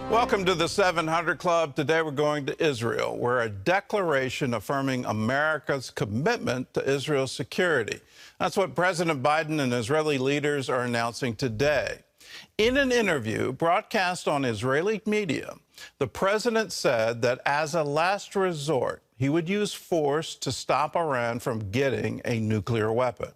Welcome to the 700 Club. Today we're going to Israel, where a declaration affirming America's commitment to Israel's security. That's what President Biden and Israeli leaders are announcing today. In an interview broadcast on Israeli media, the president said that as a last resort, he would use force to stop Iran from getting a nuclear weapon.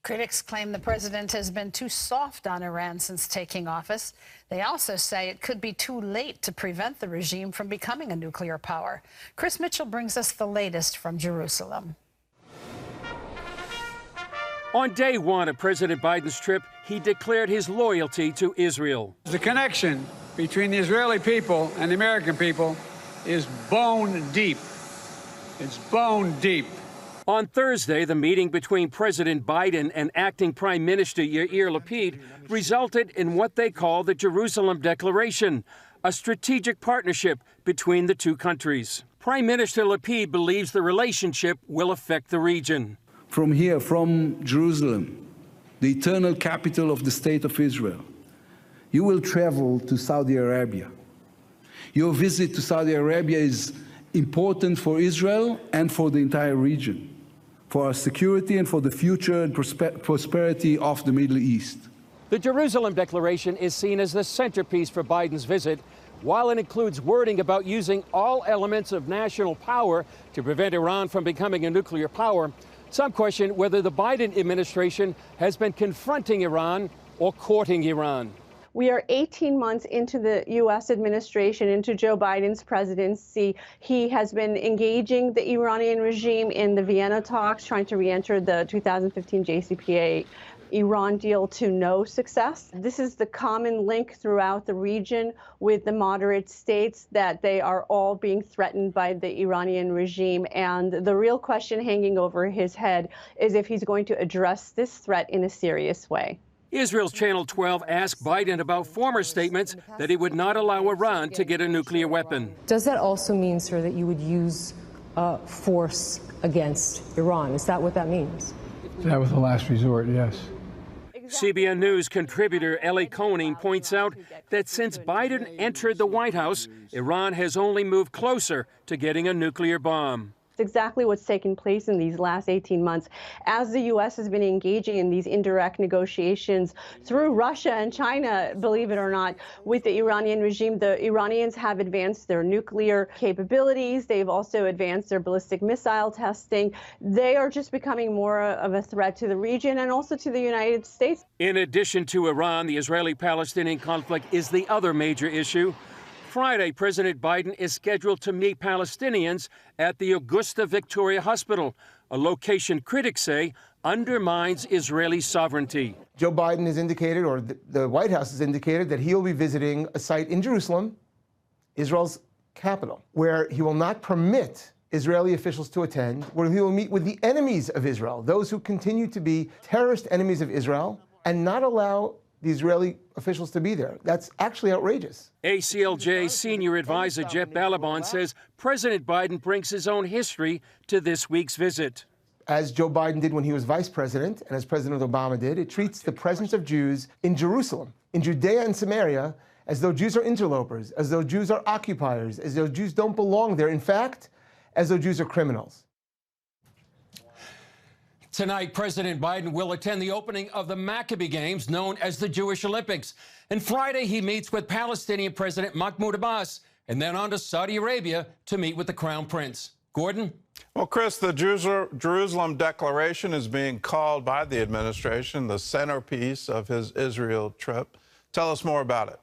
Critics claim the president has been too soft on Iran since taking office. They also say it could be too late to prevent the regime from becoming a nuclear power. Chris Mitchell brings us the latest from Jerusalem. On day one of President Biden's trip, he declared his loyalty to Israel. The connection between the Israeli people and the American people is bone deep. It's bone deep. On Thursday, the meeting between President Biden and acting Prime Minister Yair Lapid resulted in what they call the Jerusalem Declaration, a strategic partnership between the two countries. Prime Minister Lapid believes the relationship will affect the region. From here, from Jerusalem, the eternal capital of the State of Israel, you will travel to Saudi Arabia. Your visit to Saudi Arabia is important for Israel and for the entire region, for our security and for the future and prosperity of the Middle East. The Jerusalem Declaration is seen as the centerpiece for Biden's visit. While it includes wording about using all elements of national power to prevent Iran from becoming a nuclear power, some question whether the Biden administration has been confronting Iran or courting Iran. We are 18 months into the U.S. administration, into Joe Biden's presidency. He has been engaging the Iranian regime in the Vienna talks, trying to re-enter the 2015 JCPOA Iran deal to no success. This is the common link throughout the region with the moderate states, that they are all being threatened by the Iranian regime. And the real question hanging over his head is if he's going to address this threat in a serious way. Israel's Channel 12 asked Biden about former statements that he would not allow Iran to get a nuclear weapon. Does that also mean, sir, that you would use force against Iran? Is that what that means? That was the last resort, yes. CBN News contributor Ellie Koenig points out that since Biden entered the White House, Iran has only moved closer to getting a nuclear bomb. It's exactly what's taken place in these last 18 months. As the U.S. has been engaging in these indirect negotiations through Russia and China, believe it or not, with the Iranian regime, the Iranians have advanced their nuclear capabilities. They've also advanced their ballistic missile testing. They are just becoming more of a threat to the region and also to the United States. In addition to Iran, the Israeli-Palestinian conflict is the other major issue. Friday, President Biden is scheduled to meet Palestinians at the Augusta Victoria Hospital, a location critics say undermines Israeli sovereignty. Joe Biden has indicated, or the White House has indicated, that he'll be visiting a site in Jerusalem, Israel's capital, where he will not permit Israeli officials to attend, where he will meet with the enemies of Israel, those who continue to be terrorist enemies of Israel, and not allow the Israeli officials to be there. That's actually outrageous. ACLJ senior advisor Jeff Balaban says President Biden brings his own history to this week's visit. As Joe Biden did when he was vice president, and as President Obama did, it treats the presence of Jews in Jerusalem, in Judea and Samaria, as though Jews are interlopers, as though Jews are occupiers, as though Jews don't belong there. In fact, as though Jews are criminals. Tonight, President Biden will attend the opening of the Maccabee Games, known as the Jewish Olympics. And Friday, he meets with Palestinian President Mahmoud Abbas, and then on to Saudi Arabia to meet with the Crown Prince. Gordon? Well, Chris, the Jerusalem Declaration is being called by the administration the centerpiece of his Israel trip. Tell us more about it.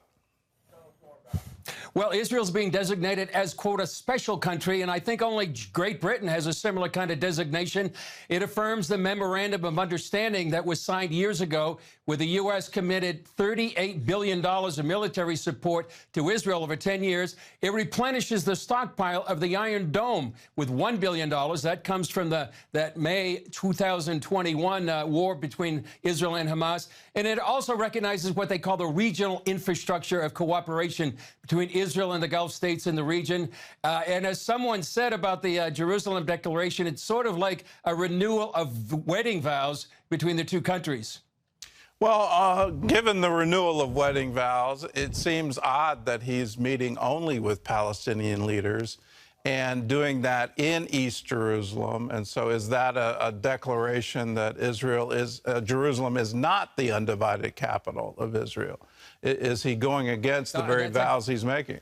Well, Israel's being designated as, quote, a special country, and I think only Great Britain has a similar kind of designation. It affirms the memorandum of understanding that was signed years ago, where the U.S. committed $38 billion of military support to Israel over 10 years. It replenishes the stockpile of the Iron Dome with $1 billion. That comes from that May 2021 war between Israel and Hamas. And it also recognizes what they call the regional infrastructure of cooperation between Israel and the Gulf states in the region. And as someone said about the Jerusalem Declaration, it's sort of like a renewal of wedding vows between the two countries. Well, given the renewal of wedding vows, it seems odd that he's meeting only with Palestinian leaders and doing that in East Jerusalem. And so is that a declaration that Jerusalem is not the undivided capital of Israel? Is he going against the very vows he's making?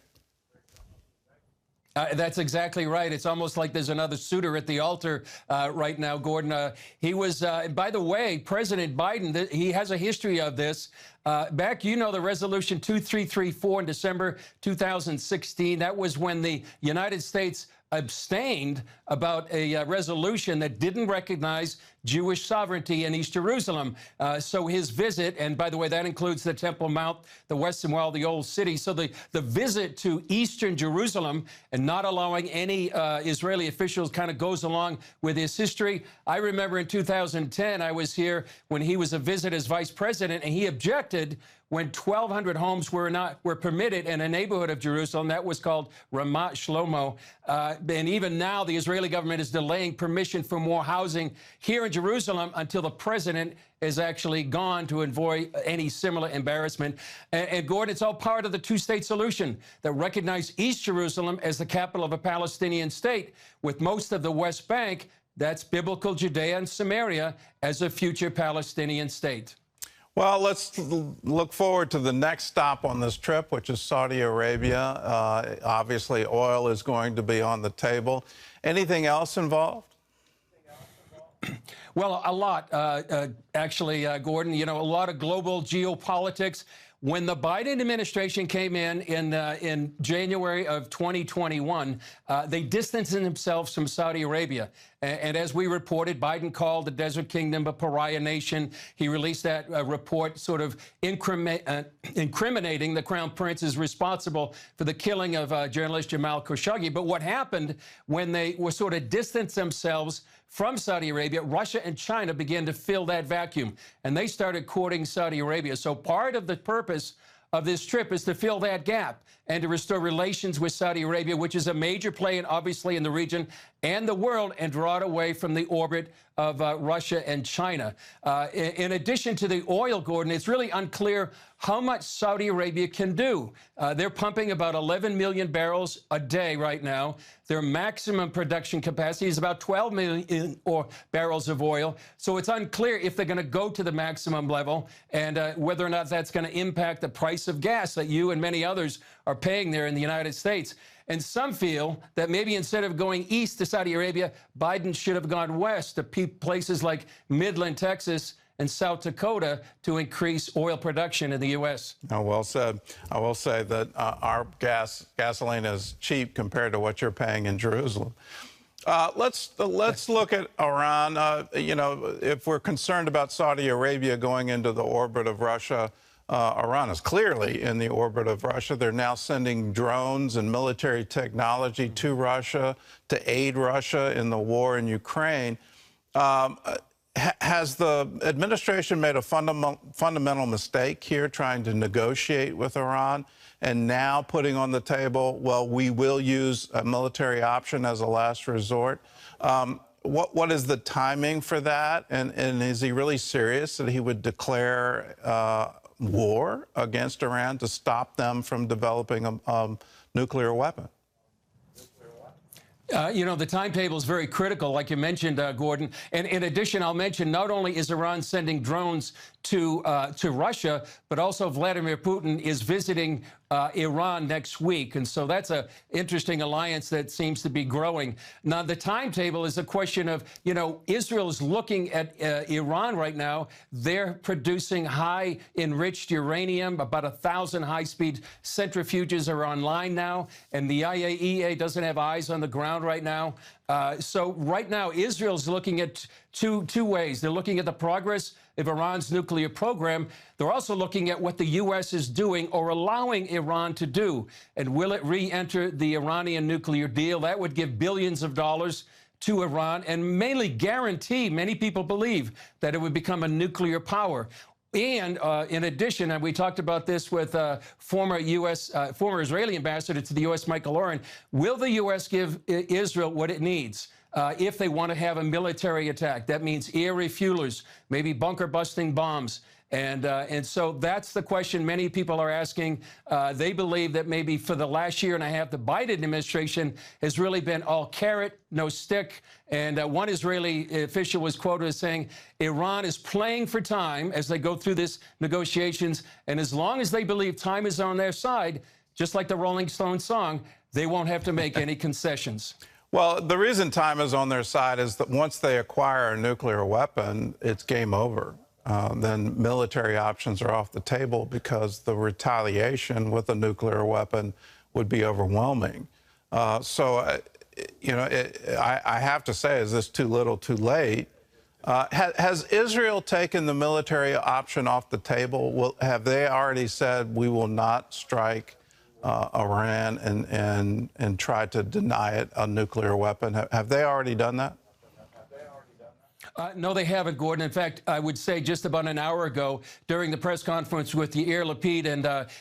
That's exactly right. It's almost like there's another suitor at the altar right now, Gordon. He was, by the way, President Biden, he has a history of this. Back, the Resolution 2334 in December 2016, that was when the United States abstained about a resolution that didn't recognize Jewish sovereignty in East Jerusalem. So his visit, and by the way, that includes the Temple Mount, the Western Wall, the Old City. So the visit to Eastern Jerusalem and not allowing any Israeli officials kind of goes along with his history. I remember in 2010, I was here when he was a visit as vice president, and he objected when 1,200 homes were permitted in a neighborhood of Jerusalem that was called Ramat Shlomo. And even now, the Israeli government is delaying permission for more housing here in Jerusalem until the president is actually gone to avoid any similar embarrassment. And Gordon, it's all part of the two-state solution that recognized East Jerusalem as the capital of a Palestinian state, with most of the West Bank, that's biblical Judea and Samaria, as a future Palestinian state. Well, let's look forward to the next stop on this trip, which is Saudi Arabia. Obviously, oil is going to be on the table. Anything else involved? Well, a lot, actually, Gordon. A lot of global geopolitics. When the Biden administration came in January of 2021, they distanced themselves from Saudi Arabia. And as we reported, Biden called the Desert Kingdom a pariah nation. He released that report sort of incriminating the Crown Prince as responsible for the killing of journalist Jamal Khashoggi. But what happened when they were sort of distanced themselves from Saudi Arabia, Russia and China began to fill that vacuum, and they started courting Saudi Arabia. So part of the purpose of this trip is to fill that gap and to restore relations with Saudi Arabia, which is a major player, obviously, in the region and the world, and draw it away from the orbit of Russia and China. In addition to the oil, Gordon, it's really unclear how much Saudi Arabia can do. They're pumping about 11 million barrels a day right now. Their maximum production capacity is about 12 million barrels of oil. So it's unclear if they're going to go to the maximum level and whether or not that's going to impact the price of gas that you and many others are paying there in the United States. And some feel that maybe instead of going east to Saudi Arabia, Biden should have gone west to places like Midland, Texas, and South Dakota to increase oil production in the U.S. Oh, well said. I will say that our gasoline is cheap compared to what you're paying in Jerusalem. Let's look at Iran. If we're concerned about Saudi Arabia going into the orbit of Russia, Iran is clearly in the orbit of Russia. They're now sending drones and military technology to Russia to aid Russia in the war in Ukraine. Has the administration made a fundamental mistake here trying to negotiate with Iran and now putting on the table, well, we will use a military option as a last resort? What is the timing for that? And is he really serious that he would declare war against Iran to stop them from developing a nuclear weapon? The timetable is very critical, like you mentioned, Gordon. And in addition, I'll mention not only is Iran sending drones to Russia, but also Vladimir Putin is visiting Iran next week. And so that's an interesting alliance that seems to be growing. Now, the timetable is a question of, Israel is looking at Iran right now. They're producing high enriched uranium. About 1,000 high-speed centrifuges are online now. And the IAEA doesn't have eyes on the ground right now. So right now, Israel's looking at two ways. They're looking at the progress of Iran's nuclear program. They're also looking at what the U.S. is doing or allowing Iran to do. And will it re-enter the Iranian nuclear deal? That would give billions of dollars to Iran and mainly guarantee, many people believe, that it would become a nuclear power. And in addition, and we talked about this with former Israeli ambassador to the U.S., Michael Oren, will the U.S. give Israel what it needs? If they want to have a military attack, that means air refuelers, maybe bunker-busting bombs. And so that's the question many people are asking. They believe that maybe for the last year and a half, the Biden administration has really been all carrot, no stick. And one Israeli official was quoted as saying, Iran is playing for time as they go through this negotiations. And as long as they believe time is on their side, just like the Rolling Stones song, they won't have to make any concessions. Well, the reason time is on their side is that once they acquire a nuclear weapon, it's game over. Then military options are off the table because the retaliation with a nuclear weapon would be overwhelming. You know, I have to say, is this too little, too late? Has Israel taken the military option off the table? Have they already said we will not strike Iran and try to deny it a nuclear weapon? Have they already done that? No, they haven't, Gordon. In fact, I would say just about an hour ago during the press conference with Yair Lapid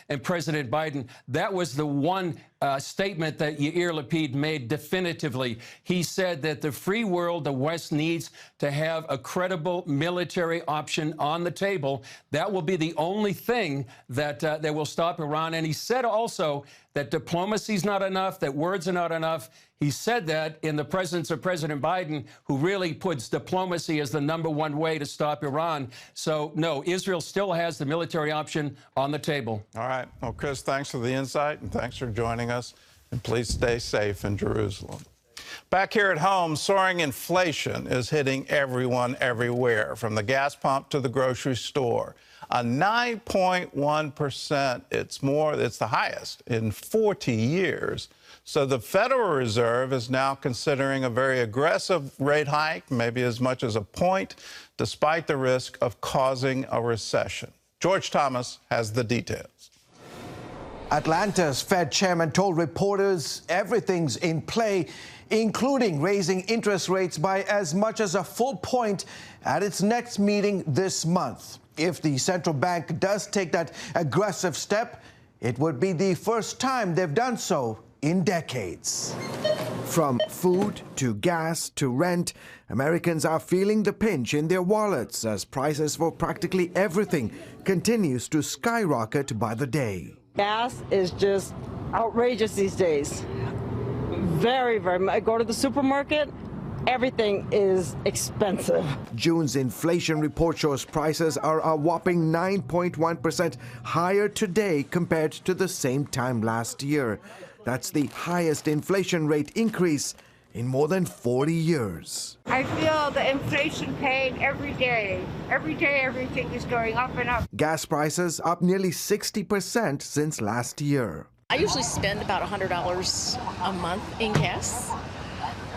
and President Biden, that was the one statement that Yair Lapid made definitively. He said that the free world, the West, needs to have a credible military option on the table. That will be the only thing that will stop Iran. And he said also that diplomacy is not enough, that words are not enough. He said that in the presence of President Biden, who really puts diplomacy as the #1 way to stop Iran. So, no, Israel still has the military option on the table. All right. Well, Chris, thanks for the insight, and thanks for joining us. And please stay safe in Jerusalem. Back here at home, soaring inflation is hitting everyone everywhere, from the gas pump to the grocery store. A 9.1%. It's the highest in 40 years. So the Federal Reserve is now considering a very aggressive rate hike, maybe as much as a point, despite the risk of causing a recession. George Thomas has the details. Atlanta's Fed chairman told reporters everything's in play, including raising interest rates by as much as a full point at its next meeting this month. If the central bank does take that aggressive step, it would be the first time they've done so in decades. From food to gas to rent, Americans are feeling the pinch in their wallets as prices for practically everything continues to skyrocket by the day. Gas is just outrageous these days. Very. I go to the supermarket, everything is expensive. June's inflation report shows prices are a whopping 9.1% higher today compared to the same time last year. That's the highest inflation rate increase in more than 40 years. I feel the inflation pain every day. Every day, everything is going up and up. Gas prices up nearly 60% since last year. I usually spend about $100 a month in gas,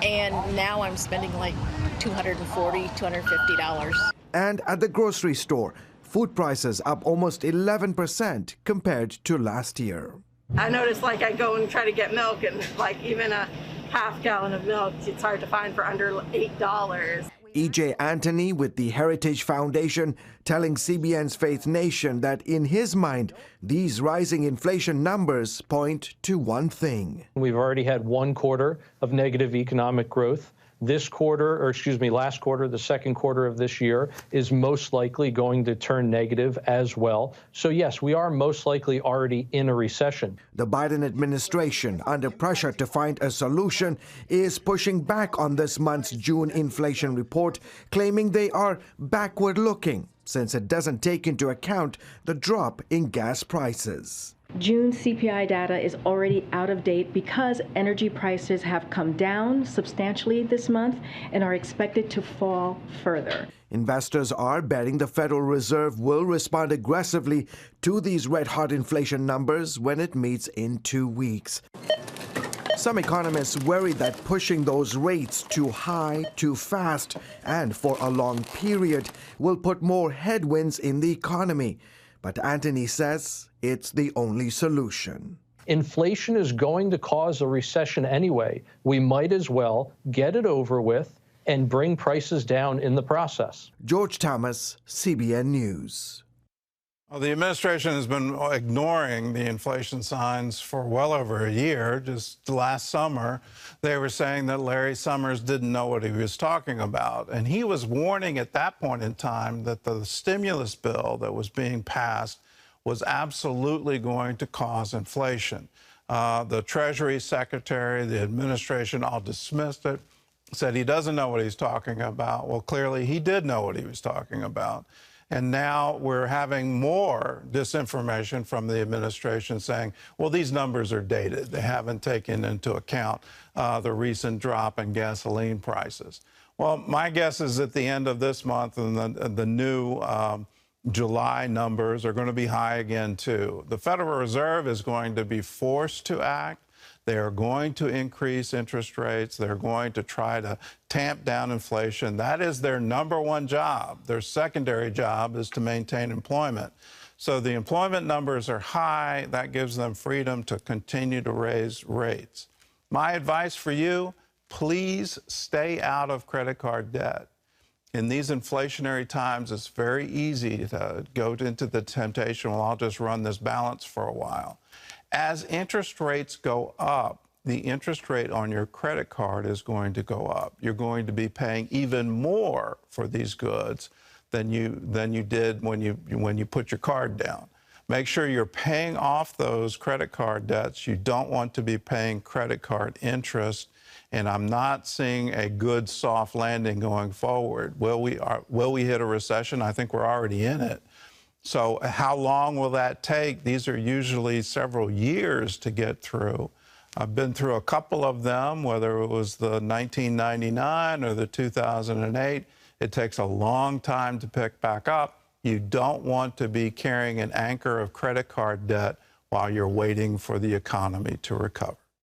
and now I'm spending like $240, $250. And at the grocery store, food prices up almost 11% compared to last year. I notice, like, I go and try to get milk, and like even a half gallon of milk, it's hard to find for under $8. E.J. Anthony with the Heritage Foundation telling CBN's Faith Nation that in his mind, these rising inflation numbers point to one thing. We've already had 1 quarter of negative economic growth. This quarter, last quarter, the second quarter of this year, is most likely going to turn negative as well. So yes, we are most likely already in a recession. The Biden administration, under pressure to find a solution, is pushing back on this month's June inflation report, claiming they are backward-looking, since it doesn't take into account the drop in gas prices. June CPI data is already out of date because energy prices have come down substantially this month and are expected to fall further. Investors are betting the Federal Reserve will respond aggressively to these red-hot inflation numbers when it meets in 2 weeks. Some economists worry that pushing those rates too high, too fast, and for a long period will put more headwinds in the economy. But Anthony says it's the only solution. Inflation is going to cause a recession anyway. We might as well get it over with and bring prices down in the process. George Thomas, CBN News. Well, the administration has been ignoring the inflation signs for well over a year. Just last summer, they were saying that Larry Summers didn't know what he was talking about. And he was warning at that point in time that the stimulus bill that was being passed was absolutely going to cause inflation. The Treasury Secretary, the administration all dismissed it, said he doesn't know what he's talking about. Well, clearly he did know what he was talking about. And now we're having more disinformation from the administration saying, well, these numbers are dated. They haven't taken into account the recent drop in gasoline prices. Well, my guess is at the end of this month and the new July numbers are going to be high again, too. The Federal Reserve is going to be forced to act. They are going to increase interest rates. They're going to try to tamp down inflation. That is their number one job. Their secondary job is to maintain employment. So the employment numbers are high. That gives them freedom to continue to raise rates. My advice for you, please stay out of credit card debt. In these inflationary times, it's very easy to go into the temptation, well, I'll just run this balance for a while. As interest rates go up, the interest rate on your credit card is going to go up. You're going to be paying even more for these goods than you did when you put your card down. Make sure you're paying off those credit card debts. You don't want to be paying credit card interest. And I'm not seeing a good soft landing going forward. Will we hit a recession? I think we're already in it. So how long will that take? These are usually several years to get through. I've been through a couple of them, whether it was the 1999 or the 2008. It takes a long time to pick back up. You don't want to be carrying an anchor of credit card debt while you're waiting for the economy to recover.